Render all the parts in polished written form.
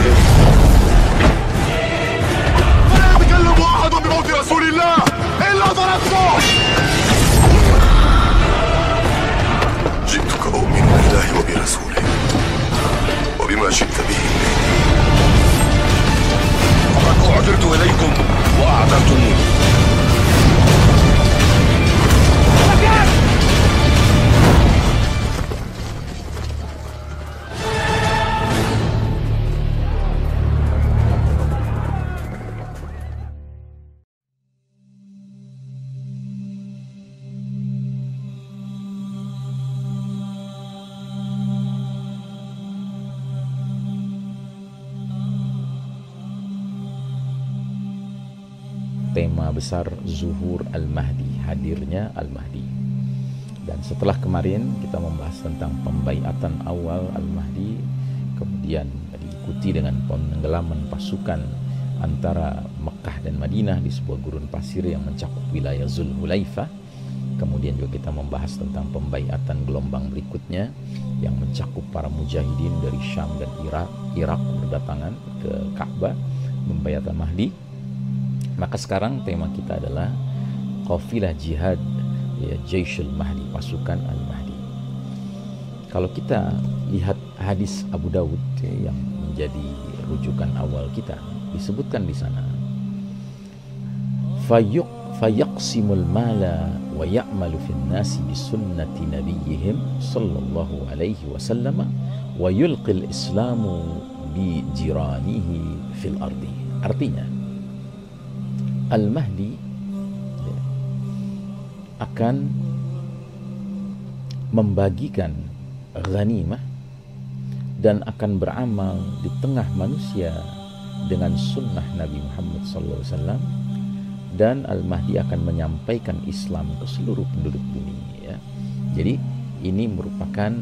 بهم. فلا يتكلم أحد بموت رسول الله إلا ضربته. جئتك أؤمن بالله وبرسوله وبما شئت به فقد أعذرت إليكم وأعذرتموني. Tema besar Zuhur Al-Mahdi, hadirnya Al-Mahdi. Dan setelah kemarin kita membahas tentang pembaiatan awal Al-Mahdi, kemudian diikuti dengan penenggelaman pasukan antara Mekah dan Madinah di sebuah gurun pasir yang mencakup wilayah Zulhulaifah. Kemudian juga kita membahas tentang pembaiatan gelombang berikutnya yang mencakup para mujahidin dari Syam dan Irak berdatangan ke Ka'bah membaiat Al-Mahdi. Maka sekarang tema kita adalah Qafilah Jihad, ya, Jaisyul Mahdi, pasukan Al-Mahdi. Kalau kita lihat hadis Abu Dawud, ya, yang menjadi rujukan awal kita, disebutkan di sana fayaqsimul mala wa ya'malu fin nasi bi sunnati nabiyyihim sallallahu alaihi wasallam wa yulqil islamu bi jiranihi fil ardi. Artinya Al-Mahdi akan membagikan ghanimah dan akan beramal di tengah manusia dengan sunnah Nabi Muhammad SAW, dan Al-Mahdi akan menyampaikan Islam ke seluruh penduduk bumi, ya. Jadi ini merupakan,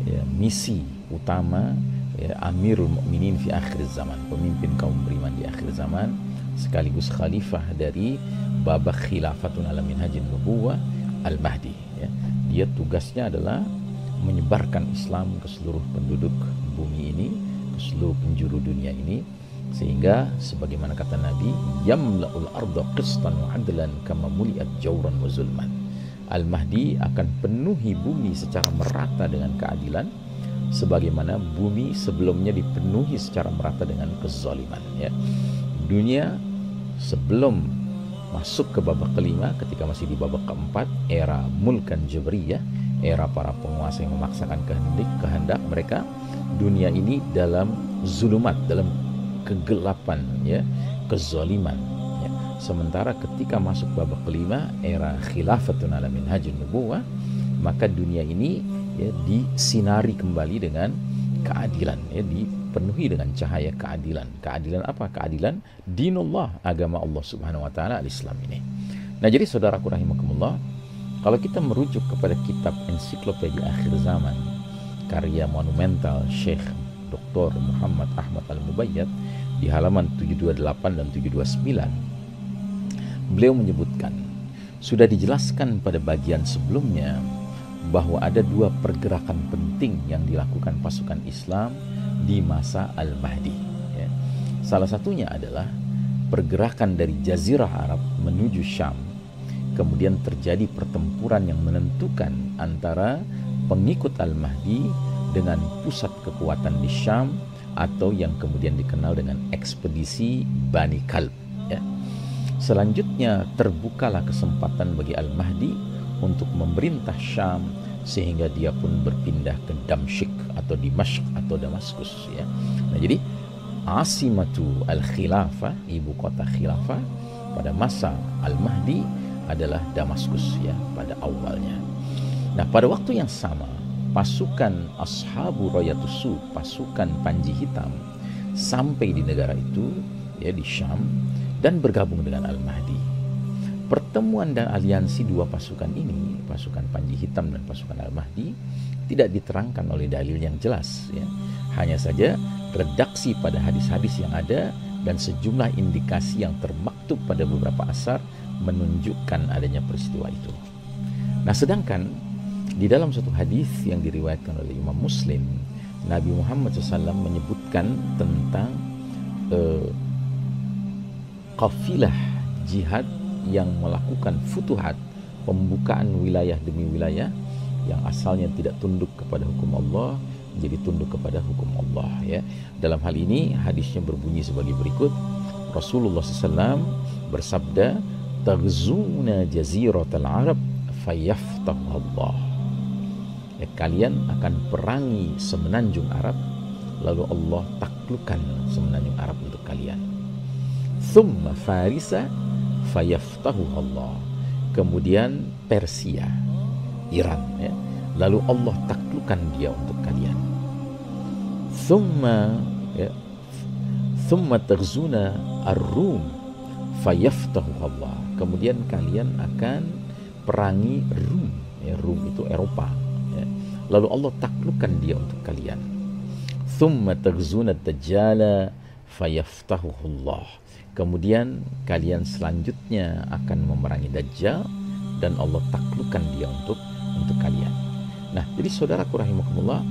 ya, misi utama, ya, Amirul Mukminin fi akhir zaman, pemimpin kaum beriman di akhir zaman, sekaligus khalifah dari babak khilafatun ala minhajin nubuwah, Al-Mahdi, ya. Dia tugasnya adalah menyebarkan Islam ke seluruh penduduk bumi ini, ke seluruh penjuru dunia ini, sehingga sebagaimana kata Nabi, yamla'ul arda qistan wa adlan kama muliat jawran wa zulman. Al-Mahdi akan penuhi bumi secara merata dengan keadilan, sebagaimana bumi sebelumnya dipenuhi secara merata dengan kezaliman, ya. Dunia sebelum masuk ke babak kelima, ketika masih di babak keempat, era mulkan jabriyah, era para penguasa yang memaksakan kehendak mereka, dunia ini dalam zulumat, dalam kegelapan, ya, kezaliman, ya. Sementara ketika masuk babak kelima, era khilafatun ala minhajin nubuwah, maka dunia ini, ya, disinari kembali dengan keadilan, ya, dipenuhi dengan cahaya keadilan. Keadilan apa? Keadilan dinullah, agama Allah Subhanahu wa taala, al-Islam ini. Nah, jadi saudaraku rahimakumullah, kalau kita merujuk kepada kitab Ensiklopedia Akhir Zaman karya monumental Syekh Dr. Muhammad Ahmad Al-Mubayyad di halaman 728 dan 729, beliau menyebutkan, sudah dijelaskan pada bagian sebelumnya bahwa ada dua pergerakan penting yang dilakukan pasukan Islam di masa Al-Mahdi, ya. Salah satunya adalah pergerakan dari Jazirah Arab menuju Syam. Kemudian terjadi pertempuran yang menentukan antara pengikut Al-Mahdi dengan pusat kekuatan di Syam, atau yang kemudian dikenal dengan ekspedisi Bani Kalb, ya. Selanjutnya terbukalah kesempatan bagi Al-Mahdi untuk memerintah Syam, sehingga dia pun berpindah ke Damsyik atau Dimashq atau Damaskus, ya. Nah, jadi Asimatu al-Khilafah, ibu kota khilafah pada masa Al-Mahdi adalah Damaskus, ya, pada awalnya. Nah, pada waktu yang sama, pasukan Ashabu Rayatus Sud, pasukan Panji Hitam, sampai di negara itu, ya, di Syam, dan bergabung dengan Al-Mahdi. Pertemuan dan aliansi dua pasukan ini, pasukan Panji Hitam dan pasukan Al-Mahdi, tidak diterangkan oleh dalil yang jelas, ya. Hanya saja redaksi pada hadis-hadis yang ada dan sejumlah indikasi yang termaktub pada beberapa asar menunjukkan adanya peristiwa itu. Nah, sedangkan di dalam suatu hadis yang diriwayatkan oleh Imam Muslim, Nabi Muhammad SAW menyebutkan tentang kafilah jihad yang melakukan futuhat, pembukaan wilayah demi wilayah yang asalnya tidak tunduk kepada hukum Allah menjadi tunduk kepada hukum Allah, ya. Dalam hal ini hadisnya berbunyi sebagai berikut. Rasulullah SAW bersabda, "Taghzuna jaziratal Arab fayaftahu Allah." Ya, kalian akan perangi semenanjung Arab, lalu Allah taklukkan semenanjung Arab untuk kalian. Thumma Farisa fayaftahu Allah. Kemudian Persia, Iran, ya. Lalu Allah taklukkan dia untuk kalian. Thumma taghzuna ar-Rum fayaftahu Allah. Kemudian kalian akan perangi Rum, ya, Rum itu Eropa, ya. Lalu Allah taklukkan dia untuk kalian. Thumma taghzuna ad-Dajjal fayaftahu Allah. Kemudian kalian selanjutnya akan memerangi Dajjal dan Allah taklukkan dia untuk kalian. Nah, jadi saudaraku rahimakumullah,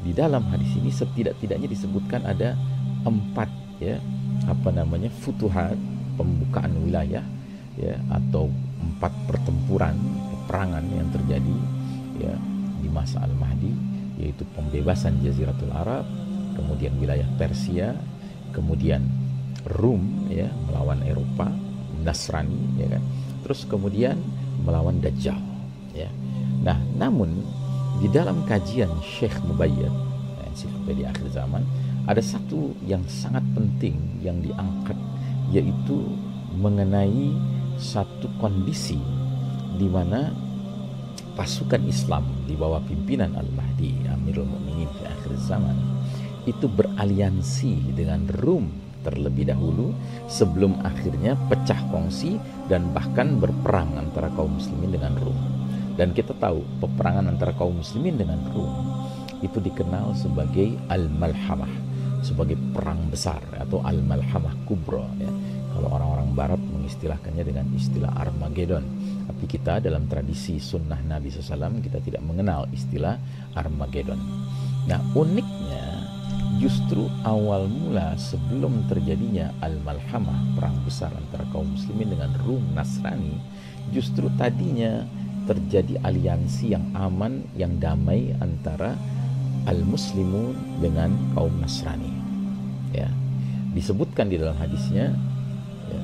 di dalam hadis ini setidak-tidaknya disebutkan ada 4, ya, futuhat, pembukaan wilayah, ya, atau 4 pertempuran, peperangan yang terjadi, ya, di masa Al-Mahdi, yaitu pembebasan Jaziratul Arab, kemudian wilayah Persia, kemudian Rum, ya, melawan Eropa, Nasrani, ya kan, terus kemudian melawan Dajjal, ya. Nah, namun di dalam kajian Syekh Mubayyad, Ensiklopedia Akhir Zaman, ada satu yang sangat penting yang diangkat, yaitu mengenai satu kondisi di mana pasukan Islam di bawah pimpinan Al-Mahdi, Amirul Mukminin di akhir zaman, itu beraliansi dengan Rum terlebih dahulu sebelum akhirnya pecah kongsi dan bahkan berperang antara kaum muslimin dengan Rum. Dan kita tahu peperangan antara kaum muslimin dengan Rum itu dikenal sebagai Al-Malhamah, sebagai perang besar atau Al-Malhamah Kubra, ya. Kalau orang-orang barat mengistilahkannya dengan istilah Armageddon, tapi kita dalam tradisi sunnah Nabi SAW kita tidak mengenal istilah Armageddon. Nah, uniknya justru awal mula sebelum terjadinya Al-Malhamah, perang besar antara kaum muslimin dengan Rum Nasrani, justru tadinya terjadi aliansi yang aman, yang damai antara Al-Muslimun dengan kaum Nasrani, ya. Disebutkan di dalam hadisnya, ya,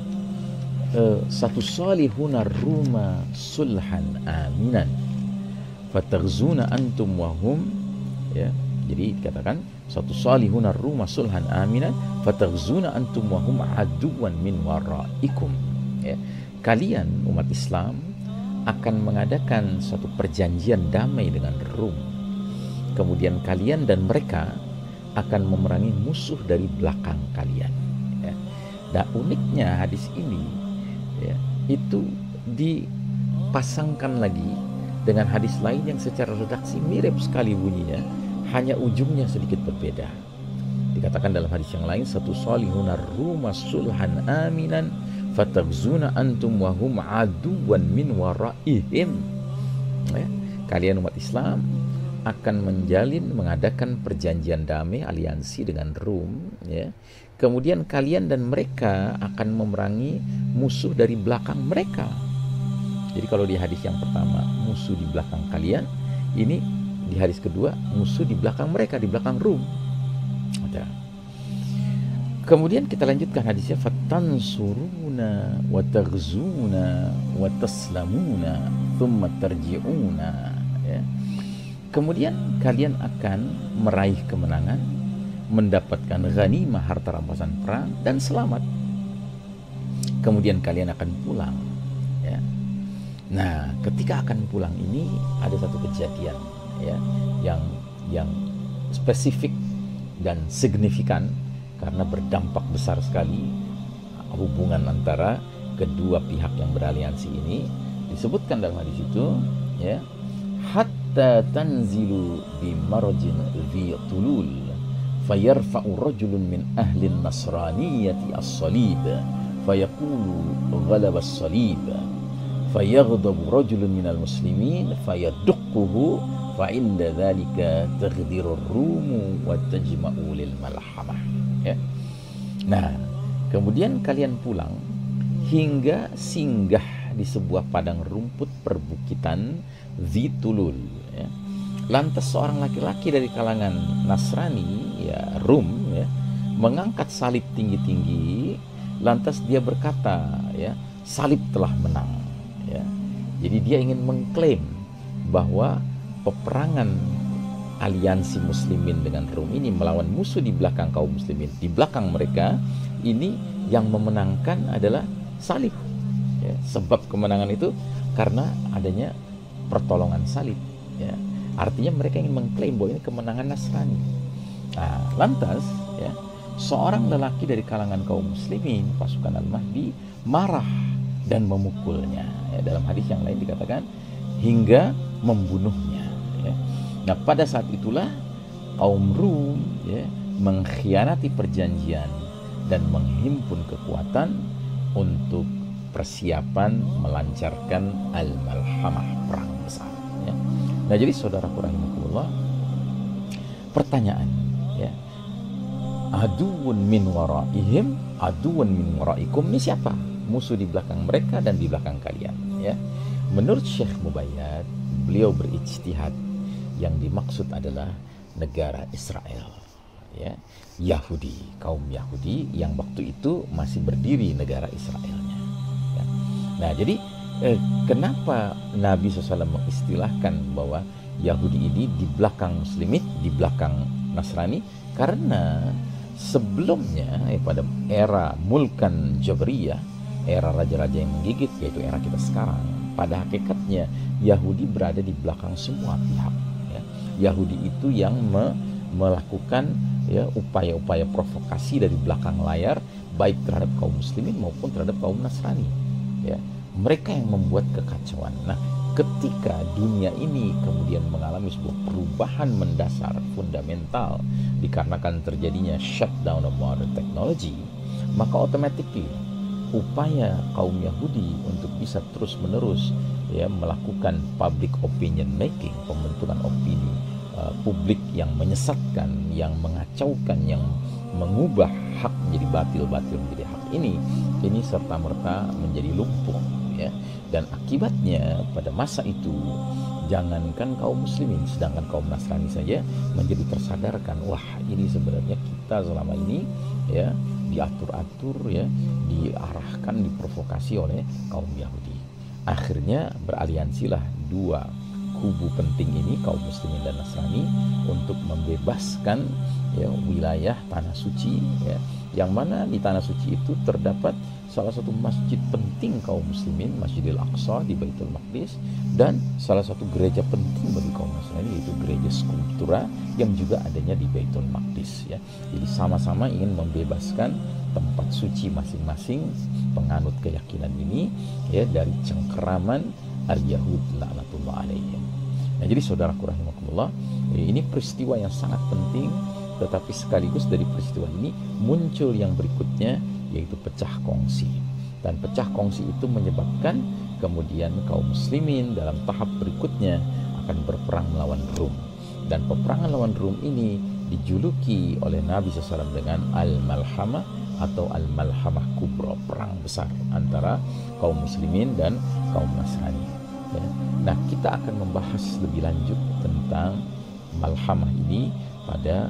satu salihuna Ruma sulhan aminan fataghzuna antum wahum, ya. Jadi dikatakan satu salihuna Ruma sulhan aminan fataghzuna antum wahum aduwan min waraikum, ya. Kalian umat Islam akan mengadakan suatu perjanjian damai dengan Rum. Kemudian kalian dan mereka akan memerangi musuh dari belakang kalian, ya. Dan uniknya hadis ini, ya, itu dipasangkan lagi dengan hadis lain yang secara redaksi mirip sekali bunyinya, hanya ujungnya sedikit berbeda. Dikatakan dalam hadis yang lain, satu salihuna Ruma sulhan aminan fataghzuna antum wahum aduwan min waraihim, ya. Kalian umat Islam akan mengadakan perjanjian damai, aliansi dengan Rum, ya. Kemudian kalian dan mereka akan memerangi musuh dari belakang mereka. Jadi kalau di hadis yang pertama musuh di belakang kalian, ini di hadis kedua musuh di belakang mereka, di belakang Rum. Ada. Kemudian kita lanjutkan hadisnya, fatansuruna wa taghzuna wa taslamuna thumma tarji'una, ya. Kemudian kalian akan meraih kemenangan, mendapatkan ghanimah, harta rampasan perang, dan selamat. Kemudian kalian akan pulang, ya. Nah, ketika akan pulang ini ada satu kejadian, ya, yang spesifik dan signifikan karena berdampak besar sekali hubungan antara kedua pihak yang beraliansi ini. Disebutkan dalam hadis itu, ya, hatta tanzilu bi marjin dhi tulul fayarfa'u rajulun min ahli an-nasraniyati as-salib fayaqulu ghalaba as-salib fayaghdabu rajulun minal muslimin fayadukkuhu fa inda dhalika taghdiru ar-rumu wa tajma'u lil malhamah, ya. Nah, kemudian kalian pulang hingga singgah di sebuah padang rumput perbukitan Zitulul. Ya. Lantas seorang laki-laki dari kalangan Nasrani, ya Rum, ya, mengangkat salib tinggi-tinggi. Lantas dia berkata, ya, salib telah menang. Ya. Jadi dia ingin mengklaim bahwa peperangan aliansi muslimin dengan Rum ini melawan musuh di belakang kaum muslimin, di belakang mereka ini yang memenangkan adalah salib. Ya, sebab kemenangan itu karena adanya pertolongan salib. Ya. Artinya mereka ingin mengklaim bahwa ini kemenangan Nasrani. Nah, lantas ya, seorang lelaki dari kalangan kaum muslimin, pasukan Al-Mahdi, marah dan memukulnya. Ya, dalam hadis yang lain dikatakan hingga membunuhnya. Ya. Nah, pada saat itulah kaum Rum, ya, mengkhianati perjanjian dan menghimpun kekuatan untuk persiapan melancarkan Al-Malhamah, perang besar. Ya. Nah, jadi saudaraku rahimakumullah, pertanyaan, ya, aduun min waraihim, aduun min waraikum, ini siapa? Musuh di belakang mereka dan di belakang kalian. Ya. Menurut Syekh Mubayyad, beliau berijtihad, yang dimaksud adalah negara Israel, ya, Yahudi, kaum Yahudi yang waktu itu masih berdiri negara Israelnya. Ya. Nah, jadi kenapa Nabi SAW mengistilahkan bahwa Yahudi ini di belakang Muslimin, di belakang Nasrani? Karena sebelumnya, pada era Mulkan Jabriyah, era raja-raja yang menggigit, yaitu era kita sekarang, pada hakikatnya Yahudi berada di belakang semua pihak. Yahudi itu yang melakukan, ya, upaya-upaya provokasi dari belakang layar, baik terhadap kaum muslimin maupun terhadap kaum Nasrani. Ya, mereka yang membuat kekacauan. Nah, ketika dunia ini kemudian mengalami sebuah perubahan mendasar, fundamental, dikarenakan terjadinya shutdown of modern technology, maka automatically upaya kaum Yahudi untuk bisa terus-menerus, ya, melakukan public opinion making, pembentukan opini publik yang menyesatkan, yang mengacaukan, yang mengubah hak menjadi batil, batil menjadi hak, ini serta-merta menjadi lumpuh. Ya. Dan akibatnya pada masa itu, jangankan kaum muslimin, sedangkan kaum Nasrani saja menjadi tersadarkan, wah, ini sebenarnya kita selama ini, ya, diatur-atur, ya, diarahkan, diprovokasi oleh kaum Yahudi. Akhirnya beraliansilah dua kubu penting ini, kaum muslimin dan Nasrani, untuk membebaskan, ya, wilayah tanah suci, ya, yang mana di tanah suci itu terdapat salah satu masjid penting kaum muslimin, Masjidil Aqsa di Baitul Maqdis, dan salah satu gereja penting bagi kaum Nasrani, yaitu gereja Skulptura yang juga adanya di Baitul Maqdis. Ya. Jadi sama-sama ingin membebaskan tempat suci masing-masing penganut keyakinan ini, ya, dari cengkeraman al-Yahud la'natullah alaihim. Nah, jadi saudaraku rahimakumullah, ini peristiwa yang sangat penting, tetapi sekaligus dari peristiwa ini muncul yang berikutnya, yaitu pecah kongsi. Dan pecah kongsi itu menyebabkan kemudian kaum muslimin dalam tahap berikutnya akan berperang melawan Rum. Dan peperangan lawan Rum ini dijuluki oleh Nabi SAW dengan Al-Malhamah atau Al-Malhamah Kubra, perang besar antara kaum muslimin dan kaum Nasrani. Ya. Nah, kita akan membahas lebih lanjut tentang Malhamah ini pada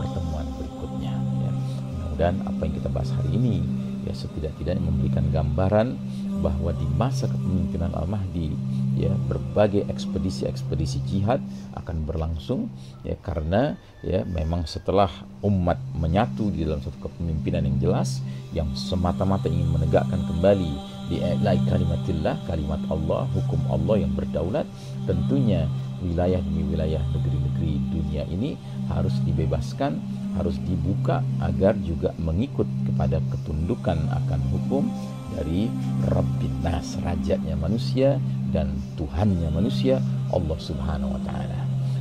pertemuan berikutnya. Ya. Mudah-mudahan apa yang kita bahas hari ini, ya, setidak-tidaknya memberikan gambaran bahwa di masa kepemimpinan Al-Mahdi, ya, berbagai ekspedisi-ekspedisi jihad akan berlangsung, ya, karena, ya, memang setelah umat menyatu di dalam satu kepemimpinan yang jelas, yang semata-mata ingin menegakkan kembali di kalimatillah, kalimat Allah, hukum Allah yang berdaulat, tentunya wilayah demi wilayah, negeri-negeri dunia ini harus dibebaskan, harus dibuka agar juga mengikut kepada ketundukan akan hukum dari Rabbin Nas, rajanya manusia dan Tuhannya manusia, Allah Subhanahu wa taala.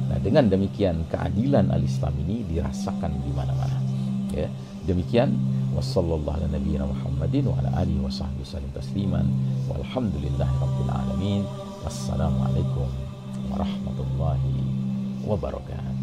Nah, dengan demikian keadilan al-Islam ini dirasakan di mana-mana. Ya, demikian, wassallallahu ala nabiyyina Muhammadin wa ala alihi wa sahbihi wasallam tasliman walhamdulillahirabbil alamin. Wassalamualaikum warahmatullahi wabarakatuh.